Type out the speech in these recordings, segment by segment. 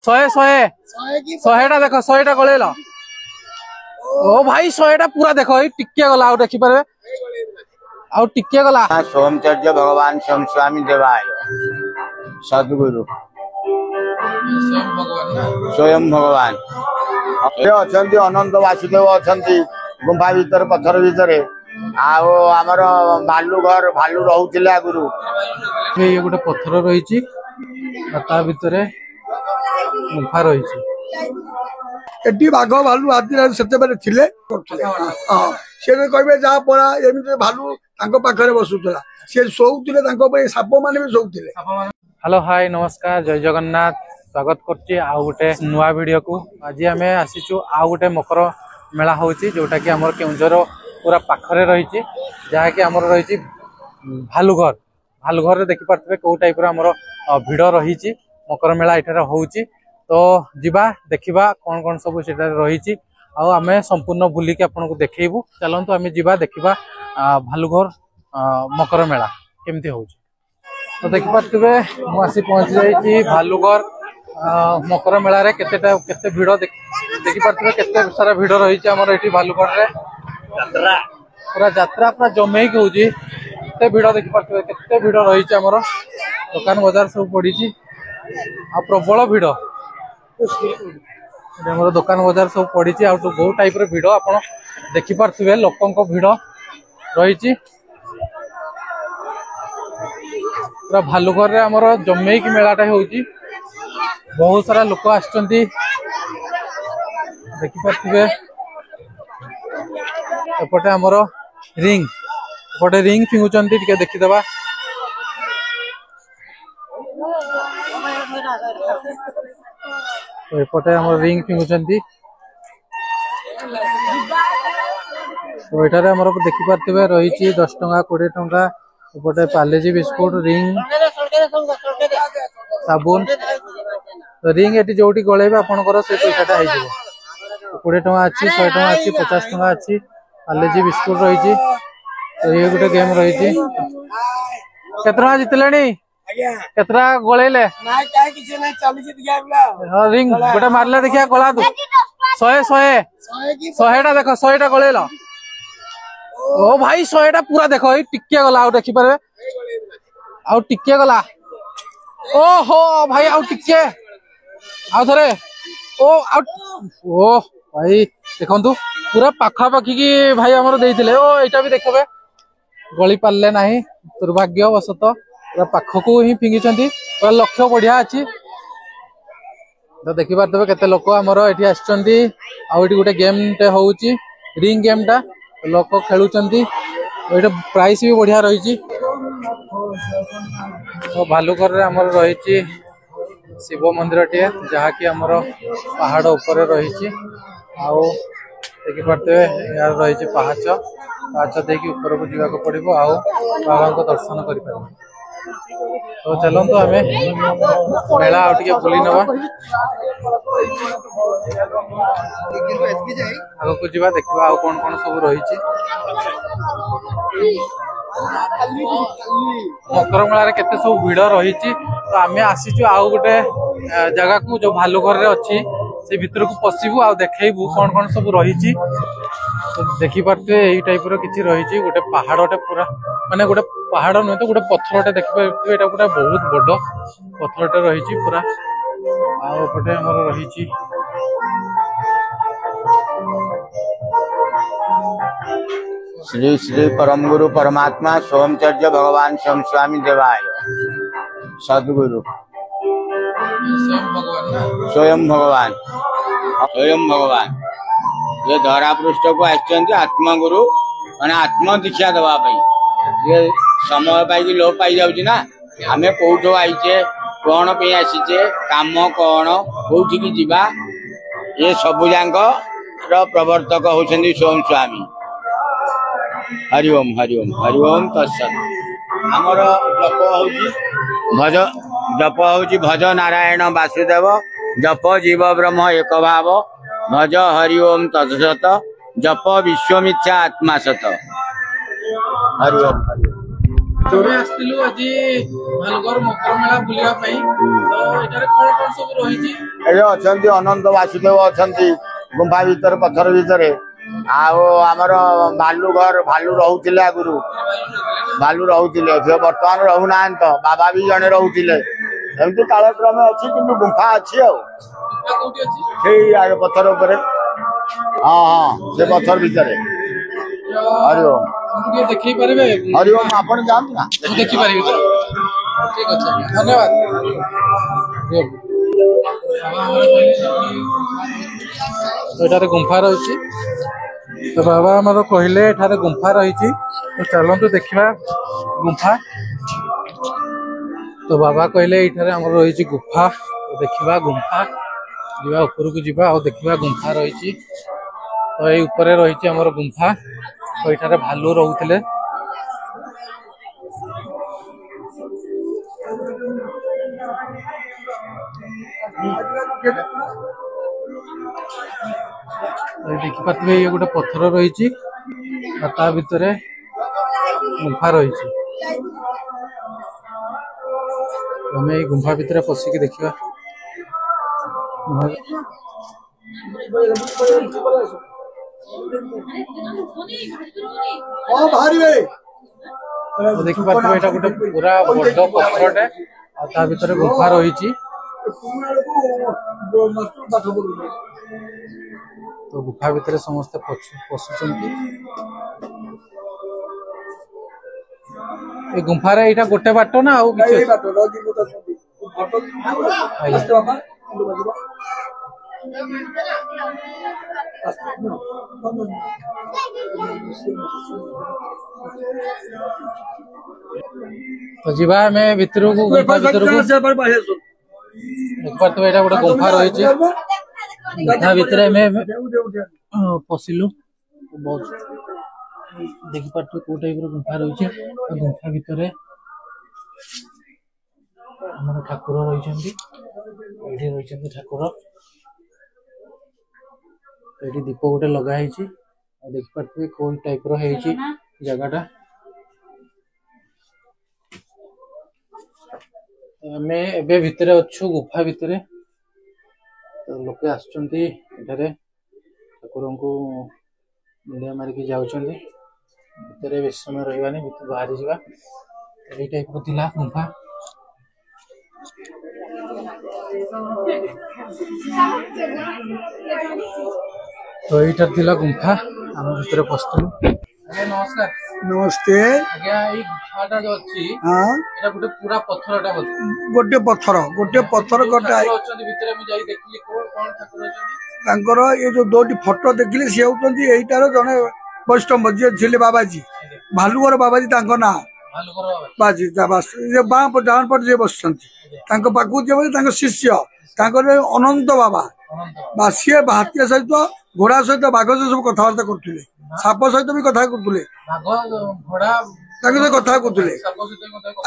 शहे शहे शहेटा देख शहेटा गलेल ओ भाई शहेटा पूरा देख टिके गला आउ देखि पारे आउ टिके गला। सोमचर्य भगवान सोम स्वामी देवाय सदगुरु स्वयं भगवान अच्छा अनंत वासुदेव अच्छा गुंफा भीतर पत्थर भीतर आमर भालू घर भालू रोते आगुरी ये गोटे पत्थर रही भितर गुंफा रही एटी बाघ भालू आदि से कहे जहाँ पड़ा एमती भालू पाखे बसुला सी शोले साप मान भी शोले। हेलो हाय नमस्कार जय जगन्नाथ स्वागत करछि आउ गोटे नुआ वीडियो को। आज आम आसीचु आउ गोटे मकर मेला होची जोटा कि हमर केउंझर पूरा पाखरे रही जहाँकि आमर रही भालुघर भालुघर रे देखि पारथबे को टाइप रो हमर भिड़ रही मकर मेला एठार होची तो जिबा देखिबा कौन कौन सब सेटा रही आमे संपूर्ण बुलिक आपको देखैबू चलंतु आमे जिबा देखिबा भालुघर मकर मेला केमती होची। तो देखि पारथबे मु आसी पहुंच जाई भालुघर मकर मेला रे केते भिड़ देखि पारथबे केते सारा भिड़ रही हमर एठी भालुघर रे यात्रा पूरा जमेक होची केते भिड़ देखि पारथबे केते भिड़ रही हमर दुकान बाजार सब पड़ी आ प्रबल भिड़ हमर दुकान बाजार सब पड़ी आ बहुत टाइप रे भिड़ आपण देखि पारथबे लोकंक भिड़ रही पूरा भालुघर रे हमर जमेक मेलाटा होची बहुत सारा लोक आछंती देखि पारथबे एपटे हमर रिंग एपटे रिंग फिंगुचंती टिके देखि देबा तो एपटे हमर रिंग फिंगुचंती तो एटारे हमर देखि पारथबे रही 10 टंका 20 टंका एपटे पार्लेजी बिस्कुट रिंग साबुन तो रिंग एटी जोटी गलेबे आपनकर से पैसाटा हो जिवो 20 टंका अछि 100 टंका अछि 50 टंका अछि पार्लेजी बिस्कुट रही तो ये गोटे गेम रही केतना जितलेनी केतना गलेले रिंग गोटे मारले देखिया गला दू 100 देख 100टा गलेल ओ भाई 100टा पूरा देख टिके गला आउ देखि पारे आउ टिके गला ओहो भाई आउ टिके आउ थरे ओ भाई देखंतु पूरा पाखा पाखी की भाई हमर देइथिले ओ एटा भी देखबे गली पारले नाही दुर्भाग्यवशत पूरा पाखकू ही फिंगिचंती पूरा लक्ष्य बढ़िया अछि तो देखि पारथबे केते लोक हमर एठी आछंती आ एठी गोटे गेम टे होउची रिंग गेम टा लोक खेलुचंती एटा प्राइस भी बढ़िया रही तो भालुघर रे हमर रही शिव मंदिर टे जहा कि हमर पहाड़ ऊपर रही आउ देखि पारथबे यार रही पहाच पहाच देखि ऊपर को जीवा को पड़िबो आउ बाबा को दर्शन करि पाबो। तो चलंतु आमे मेला आउ टिके बुली नबा आगो को जीवा देखबा आउ कोन कोन सब रही मकर मेला रे केते सब भिड़ रही तो आमे आसीचु आउ गोटे जगह को जो भालुघर रे अछि से भीतर को पसिबू आ देखैबू कोन कोन सब रही तो देखि पारते एई टाइप रो किछि रही गोटे पहाड़टे पूरा माने गोटे पहाड़ न तो गोटे पत्थरटे देखि पारते एटा गोटे बहुत बड़ पत्थरटे रही पूरा आ पटे हमर रही श्री श्री परम गुरु परमात्मा सोमचर्य भगवान सोम स्वामी देवाय सदगुरु स्वयं भगवान ये धरा पृष्ठ को आत्मगुरु मैंने आत्म दीक्षा दवा ये समय पाई लोप पाई जाऊँ ना आमे कौटो आईचे कौन पे आसीचे काम कौन कौटी जीवा ये सबुजाक प्रवर्तक होउछन्ती सोम स्वामी। हरिओम हरिओम हरिओम तत्सत आमर जप होउची भज नारायण वासुदेव जप जीव ब्रह्म एक भाव भज हरिओम तत्सत जप विश्वमिथ्या आत्मा सत हरिओम हरिओम जोड़े आसलु आज ଭାଲୁଗର ମକର ମେଳା ବୁଲିବା ପାଇଁ ତ ଏଠାରେ କଣ କଣ ସବୁ ରହିଛି? ଏଠି ଅଛନ୍ତି ଅନନ୍ତ ବାସୁଦେବ ଅଛନ୍ତି ଗୁମ୍ଫା ଭିତରେ ପଥର ଭିତରେ। ଆଉ ଆମର ଭାଲୁ ରହୁଥିଲେ ଆଗରୁ, ଭାଲୁ ରହୁଥିଲେ, ସେ ବର୍ତ୍ତମାନ ରହୁନାହାନ୍ତି ତ, ବାବା ବି ଜଣେ ରହୁଥିଲେ। ଏମିତି କାଳକ୍ରମେ ଅଛି, କିନ୍ତୁ ଗୁମ୍ଫା ଅଛି ଆଉ କୋଉଠି ଅଛି? ସେଇ ପଥର ଉପରେ। ହଁ ହଁ, ସେ ପଥର ଭିତରେ। ହରିଓମ ଟିକେ ଦେଖେଇ ପାରିବେ? ହରିଓମ, ଆପଣ ଯାଆନ୍ତୁ ନା, ମୁଁ ଦେଖିପାରିବି ତ? ଠିକ ଅଛି, ଧନ୍ୟବାଦ। ଏଠାରେ ଗୁମ୍ଫା ରହିଛି। ତ ବାବା ଆମର କହିଲେ ଏଠାରେ ଗୁମ୍ଫା ରହିଛି, ତ ଚାଲନ୍ତୁ ଦେଖିବା ଗୁମ୍ଫା। ତ ବାବା କହିଲେ ଏଇଠାରେ ଆମର ରହିଛି ଗୁମ୍ଫା, ଦେଖିବା ଗୁମ୍ଫା, ଯିବା ଉପରକୁ ଯିବା ଆଉ ଦେଖିବା ଗୁମ୍ଫା ରହିଛି। ତ ଏଇ ଉପରେ ରହିଛି ଆମର ଗୁମ୍ଫା, ତ ଏଇଠାରେ ଭାଲୁ ରହୁଥିଲେ। ଦେଖିପାରୁଥିବେ ଇଏ ଗୋଟେ ପଥର ରହିଛି ଆଉ ତା ଭିତରେ ଗୁମ୍ଫା ରହିଛି। ଆମେ ଏଇ ଗୁମ୍ଫା ଭିତରେ ପଶିକି ଦେଖିବା। ଦେଖିପାରୁଥିବେ ଏଇଟା ଗୋଟେ ପୁରା ବଡ ପଥରଟେ ଆଉ ତା ଭିତରେ ଗୁମ୍ଫା ରହିଛି। ତ ଗୁମ୍ଫା ଭିତରେ ସମସ୍ତେ ପଶୁଛନ୍ତି। ଏ ଗୁମ୍ଫାରେ ଏଇଟା ଗୋଟେ ବାଟ ନା ଆଉ କିଛି ଅଛି? ତ ଯିବା ଆମେ ଭିତରକୁ, ଗୁମ୍ଫା ଭିତରକୁ। ଦେଖିପାରୁଥିବେ ଏଇଟା ଗୋଟେ ଗୁମ୍ଫା ରହିଛି, ଗୁମ୍ଫା ଭିତରେ ଆମେ ପଶିଲୁ। ଦେଖିପାରୁଥିବେ କୋଉ ଟାଇପର ଗୁମ୍ଫା ରହିଛି। ଗୁମ୍ଫା ଭିତରେ ଆମର ଠାକୁର ରହିଛନ୍ତି, ଏଇଠି ରହିଛନ୍ତି ଠାକୁର। ଏଇଠି ଦୀପ ଗୋଟେ ଲଗା ହେଇଛି ଆଉ ଦେଖିପାରୁଥିବେ କୋଉ ଟାଇପର ହେଇଛି ଜାଗାଟା। ଆମେ ଏବେ ଭିତରେ ଅଛୁ, ଗୁମ୍ଫା ଭିତରେ। ତ ଲୋକେ ଆସୁଛନ୍ତି ଏଠାରେ ଠାକୁରଙ୍କୁ ମୁଣ୍ଡିଆ ମାରିକି ଯାଉଛନ୍ତି। ଭିତରେ ବେଶୀ ସମୟ ରହିବାନି, ଭିତରୁ ବାହାରି ଯିବା। ଏଇ ଟାଇପର ଥିଲା ଗୁମ୍ଫା। ତ ଏଇଟା ଥିଲା ଗୁମ୍ଫା, ଆମ ଭିତରେ ପଶିଥିଲୁ। ଆଜ୍ଞା ନମସ୍କାର। ନମସ୍ତେ। ଆଜ୍ଞା ଏଇ ଗୁମ୍ଫାଟା ଯୋଉ ଅଛି, ହଁ, ଏଇଟା ଗୋଟେ ପୁରା ପଥରଟା ବୋଧେ? ଗୋଟେ ପଥର କଟା। ଅଛନ୍ତି ଭିତରେ, ମୁଁ ଯାଇ ଦେଖିଲି। କଣ ଠାକୁର ଅଛନ୍ତି ତାଙ୍କର ଏ ଯୋଉ ଦୁଇଟି ଫଟୋ ଦେଖିଲି, ସେ ହଉଛନ୍ତି ଏଇଟାର ଜଣେ ବୈଷ୍ଣବ ଯିଏ ଥିଲେ ବାବାଜୀ, ଭାଲୁଗର ବାବାଜୀ ତାଙ୍କ ନାଁ। ଭାଲୁଗର ବାଜି ବାଁ ଡାହାଣ ପଟେ ଯିଏ ବସିଛନ୍ତି, ତାଙ୍କ ପାଖକୁ ଯିଏ ତାଙ୍କ ଶିଷ୍ୟ, ତାଙ୍କର ଅନନ୍ତ ବାବା। ବା ସିଏ ହାତୀ ସହିତ, ଘୋଡା ସହିତ, ବାଘ ସହିତ ସବୁ କଥାବାର୍ତ୍ତା କରୁଥିଲେ, ସାପ ସହିତ ବି କଥା କରୁଥିଲେ, ତାଙ୍କ ସହିତ କଥା କରୁଥିଲେ।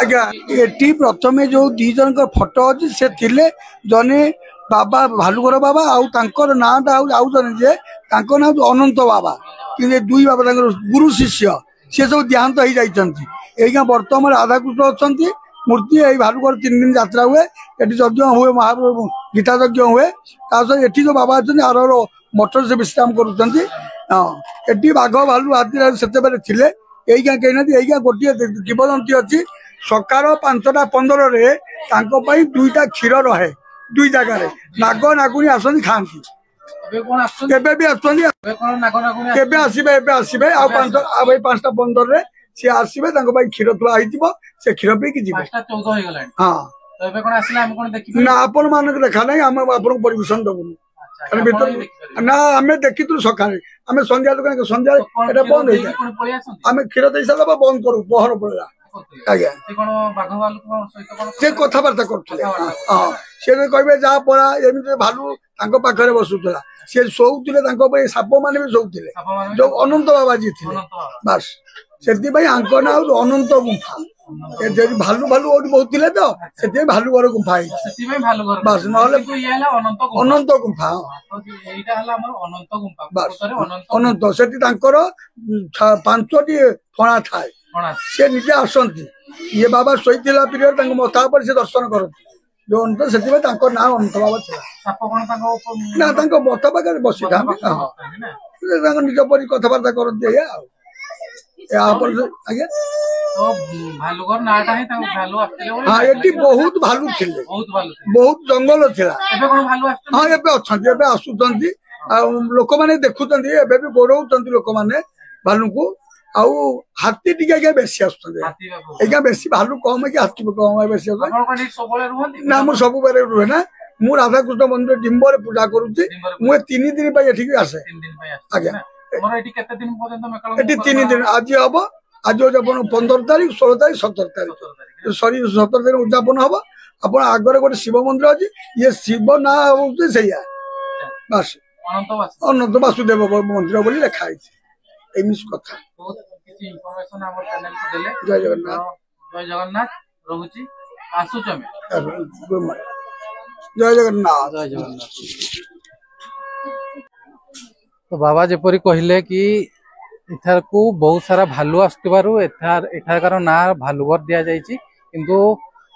ଆଜ୍ଞା, ଏଠି ପ୍ରଥମେ ଯୋଉ ଦି ଜଣଙ୍କ ଫଟୋ ଅଛି, ସେ ଥିଲେ ଜଣେ ବାବା ଭାଲୁଗର ବାବା, ଆଉ ତାଙ୍କର ନାଁଟା ଆଉ ଜଣେ ଯେ ତାଙ୍କ ନାଁ ଅନନ୍ତ ବାବା। କିନ୍ତୁ ଦୁଇ ବାବା ତାଙ୍କର ଗୁରୁ ଶିଷ୍ୟ, ସିଏ ସବୁ ଦେହାନ୍ତ ହେଇଯାଇଛନ୍ତି। ଏଇକା ବର୍ତ୍ତମାନ ରାଧାକୃଷ୍ଣ ଅଛନ୍ତି ମୂର୍ତ୍ତି। ଏଇ ଭାଲୁଗର 3 ଦିନ ଯାତ୍ରା ହୁଏ, ଏଠି ଯଜ୍ଞ ହୁଏ, ମହାପ୍ରଭୁ ଗୀତା ଯଜ୍ଞ ହୁଏ। ତା ସହିତ ଏଠି ଯୋଉ ବାବା ଅଛନ୍ତି ଆର ମଠରେ ସେ ବିଶ୍ରାମ କରୁଛନ୍ତି। ହଁ, ଏଠି ବାଘ ଭାଲୁ ହାତୀ ସେତେବେଳେ ଥିଲେ, ଏଇକା କେହି ନାହାନ୍ତି। ଏଇକା ଗୋଟିଏ ଜୀବଜନ୍ତୁ ଅଛି। ସକାଳ 5ଟା 15ରେ ତାଙ୍କ ପାଇଁ 2ଟା କ୍ଷୀର ରହେ, 2 ଜାଗାରେ। ନାଗ ନାଗୁଣୀ ଆସନ୍ତି ଖାଆନ୍ତି। ଏବେ ବି ଆସୁଛନ୍ତି, ଏବେ ଆସିବେ, ଆଉ ଏଇ 5ଟା 15ରେ ସିଏ ଆସିବେ, ତାଙ୍କ ପାଇଁ କ୍ଷୀର ଥୁଆ ହେଇଯିବ, ସେ କ୍ଷୀର ପିଇକି ଯିବେ। 5ଟା 14 ହେଇଗଲାଣି। ହଁ, ଏବେ କଣ ଆସିଲେ ଆମେ କଣ ଦେଖିପାରିବୁ? ନା, ଆପଣ ମାନଙ୍କୁ ଦେଖା ନାହିଁ, ଆମେ ଆପଣଙ୍କୁ ପରମିଶନ ଦବୁନି। ନା, ଆମେ ଦେଖିଥିଲୁ ସକାଳେ, ଆମେ ସନ୍ଧ୍ୟା ଦୋକାନ ସନ୍ଧ୍ୟାରେ ଏଟା ବନ୍ଦ ହେଇଯାଏ। ଆମେ କ୍ଷୀର ଦେଇ ସାରିଲା ପରେ ବନ୍ଦ କରୁ, ପହର ପଳେଇଲା। ଆଜ୍ଞା, ସେ କଥାବାର୍ତ୍ତା କରୁଥିଲେ। ହଁ, ସେ କହିବେ ଯାହା ପଳା, ଏମିତି ଭାଲୁ ତାଙ୍କ ପାଖରେ ବସୁଥିଲା, ସେ ଶୋଉଥିଲେ, ତାଙ୍କ ପାଇଁ ସାପ ମାନେ ବି ଶୋଉଥିଲେ, ଯୋଉ ଅନନ୍ତ ବାବା ଯିଏ ଥିଲେ। ବାସ୍, ସେଥିପାଇଁ ଆଙ୍କ ନାଁ ହଉଛି ଅନନ୍ତ ଗୁମ୍ଫା। ଭାଲୁ କୋଉଠି ବହୁତ ଥିଲେ ତ, ସେଥିପାଇଁ ଭାଲୁଗର ଗୁମ୍ଫା ହେଇଛି। ବାସ୍, ନହେଲେ ଅନନ୍ତ ଗୁମ୍ଫା। ବାସ୍, ଅନନ୍ତ। ସେଠି ତାଙ୍କର 5ଟି ଫଣା ଥାଏ, ସେ ନିଜେ ଆସନ୍ତି ଇଏ ବାବା ଶୋଇଥିଲା ପିରିୟଡ଼ ତାଙ୍କ ମଥା ଉପରେ ସେ ଦର୍ଶନ କରନ୍ତି ଯୋଉ ଅନନ୍ତ ସେଥିପାଇଁ ତାଙ୍କ ନାଁ ଅନନ୍ତ ବାବା ଥିଲା ନା ତାଙ୍କ ମଥା ପାଖରେ ବସିଥାନ୍ତି ତାଙ୍କ ନିଜ ପରି କଥାବାର୍ତ୍ତା କରନ୍ତି ଏଇଆ ଆଉ ଏହାପରେ ଆଜ୍ଞା ହଁ ଏଠି ବହୁତ ଭାଲୁ ଥିଲେ ବହୁତ ଜଙ୍ଗଲ ଥିଲା ହଁ ଏବେ ଅଛନ୍ତି ଏବେ ଆସୁଛନ୍ତି ଆଉ ଲୋକମାନେ ଦେଖୁଛନ୍ତି ଏବେ ବି ଗୋଡଉଛନ୍ତି ଲୋକମାନେ ଭାଲୁକୁ ଆଉ ହାତୀ ଟିକେ ଆଜ୍ଞା ବେଶୀ ଆସୁଛନ୍ତି ଆଜ୍ଞା ବେଶୀ ଭାଲୁ କମ କି ହାତୀ କମ ବେଶୀ ଆସୁଛନ୍ତି ନା ମୁଁ ସବୁବେଳେ ରୁହେ ନା ମୁଁ ରାଧାକୃଷ୍ଣ ମନ୍ଦିର ଡିମ୍ବରେ ପୂଜା କରୁଛି ମୁଁ 3 ଦିନ ପାଇଁ ଏଠିକି ଆସେ ଆଜ୍ଞା ଏଠି 3 ଦିନ ଆଜି ହବ ଆଜି ହଉଛି ଆପଣ 15 ତାରିଖ 16 ତାରିଖ 17 ତାରିଖ ସରି 17 ତାରିଖ ଉଦ୍ଯାପନ ହବ ଆପଣ ଆଗରେ ଗୋଟେ ଶିବ ମନ୍ଦିର ଅଛି ଇଏ ଶିବ ନାଁ ହଉଛି ସେଇଆ ବାସ ଅନନ୍ତ ବାସୁଦେବ ମନ୍ଦିର ବୋଲି ଲେଖା ହେଇଛି ଏମିତି କଥା ଜୟ ଜଗନ୍ନାଥ ଜୟ ଜଗନ୍ନାଥ ରହୁଛି ଆସୁଛୁ ଆମେ ଜୟ ଜଗନ୍ନାଥ ଜୟ ଜଗନ୍ନାଥ। ତ ବାବା ଯେପରି କହିଲେ କି ଏଠାକୁ ବହୁତ ସାରା ଭାଲୁ ଆସୁଥିବାରୁ ଏଠାକାର ନାଁ ଭାଲୁଘର ଦିଆଯାଇଛି କିନ୍ତୁ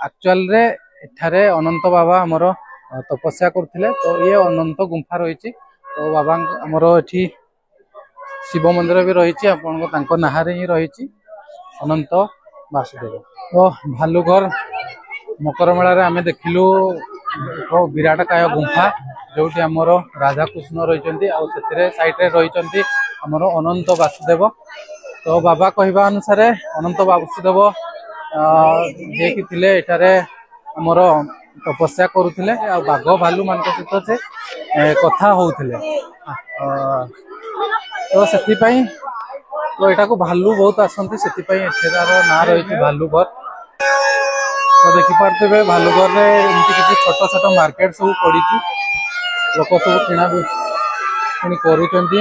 ଆକ୍ଚୁଆଲରେ ଏଠାରେ ଅନନ୍ତ ବାବା ଆମର ତପସ୍ୟା କରୁଥିଲେ ତ ଇଏ ଅନନ୍ତ ଗୁମ୍ଫା ରହିଛି ତ ବାବା ଆମର ଏଠି ଶିବ ମନ୍ଦିର ବି ରହିଛି ଆପଣଙ୍କ ତାଙ୍କ ନାଁରେ ହିଁ ରହିଛି ଅନନ୍ତ ବାସୁଦେବ ତ ଭାଲୁଘର ମକର ମେଳାରେ ଆମେ ଦେଖିଲୁ ଏକ ବିରାଟକାୟ ଗୁମ୍ଫା ଯୋଉଠି ଆମର ରାଧାକୃଷ୍ଣ ରହିଛନ୍ତି ଆଉ ସେଥିରେ ସାଇଡରେ ରହିଛନ୍ତି ଆମର ଅନନ୍ତ ବାସୁଦେବ ତ ବାବା କହିବା ଅନୁସାରେ ଅନନ୍ତ ବାସୁଦେବ ଯିଏକି ଥିଲେ ଏଠାରେ ଆମର ତପସ୍ୟା କରୁଥିଲେ ଆଉ ବାଘ ଭାଲୁ ମାନଙ୍କ ସହିତ ସେ କଥା ହଉଥିଲେ ତ ସେଥିପାଇଁ ତ ଏଠାକୁ ଭାଲୁ ବହୁତ ଆସନ୍ତି ସେଥିପାଇଁ ଏଠାର ନାଁ ରହିଛି ଭାଲୁଘର ତ ଦେଖିପାରୁଥିବେ ଭାଲୁଘରରେ ଏମିତି କିଛି ଛୋଟ ଛୋଟ ମାର୍କେଟ ସବୁ ପଡିଛି ଲୋକ ସବୁ କିଣାକିଣି କରୁଛନ୍ତି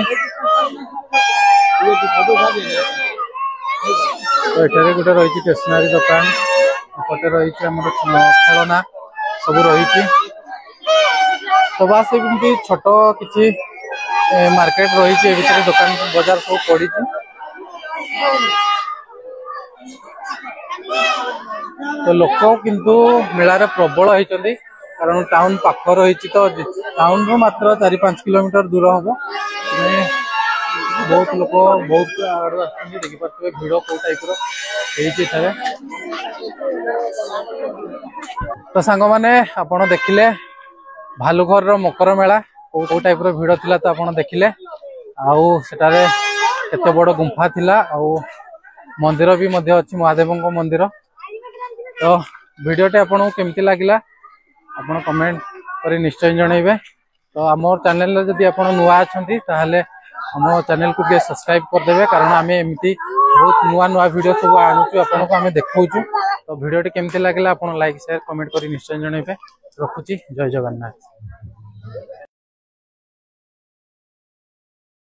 ତ ଏଠାରେ ଗୋଟେ ରହିଛି ଷ୍ଟେସନାରୀ ଦୋକାନ ଏପଟେ ରହିଛି ଆମର ଖେଳନା ସବୁ ରହିଛି ତ ବାସ୍ ଏମିତି ଛୋଟ କିଛି ମାର୍କେଟ ରହିଛି ଏ ଭିତରେ ଦୋକାନ ବଜାର ସବୁ ପଡିଛି ତ ଲୋକ କିନ୍ତୁ ମେଳାରେ ପ୍ରବଳ ହେଇଛନ୍ତି କାରଣ ଟାଉନ ପାଖ ରହିଛି ତ ଟାଉନରୁ ମାତ୍ର 4-5 କିଲୋମିଟର ଦୂର ହବ ବହୁତ ଲୋକ ବହୁତ ଆଡୁ ଆସୁଛନ୍ତି ଦେଖିପାରୁଥିବେ ଭିଡ କୋଉ ଟାଇପର ହେଇଛି ଏଠାରେ ତ ସାଙ୍ଗମାନେ ଆପଣ ଦେଖିଲେ ଭାଲୁଘରର ମକର ମେଳା କୋଉ ଟାଇପର ଭିଡ ଥିଲା ତ ଆପଣ ଦେଖିଲେ ଆଉ ସେଠାରେ କେତେ ବଡ ଗୁମ୍ଫା ଥିଲା ଆଉ ମନ୍ଦିର ବି ମଧ୍ୟ ଅଛି ମହାଦେବଙ୍କ ମନ୍ଦିର ତ ଭିଡିଓଟି ଆପଣଙ୍କୁ କେମିତି ଲାଗିଲା ଆପଣ କମେଣ୍ଟ କରି ନିଶ୍ଚୟ ଜଣେଇବେ ତ ଆମ ଚ୍ୟାନେଲରେ ଯଦି ଆପଣ ନୂଆ ଅଛନ୍ତି ତାହେଲେ ଆମ ଚ୍ୟାନେଲକୁ ଟିକେ ସବସ୍କ୍ରାଇବ କରିଦେବେ କାରଣ ଆମେ ଏମିତି ବହୁତ ନୂଆ ଭିଡିଓ ସବୁ ଆଣୁଛୁ ଆପଣଙ୍କୁ ଆମେ ଦେଖାଉଛୁ ତ ଭିଡିଓଟି କେମିତି ଲାଗିଲା ଆପଣ ଲାଇକ୍ ସେୟାର କମେଣ୍ଟ କରି ନିଶ୍ଚୟ ଜଣେଇବେ ରଖୁଛି ଜୟ ଜଗନ୍ନାଥ।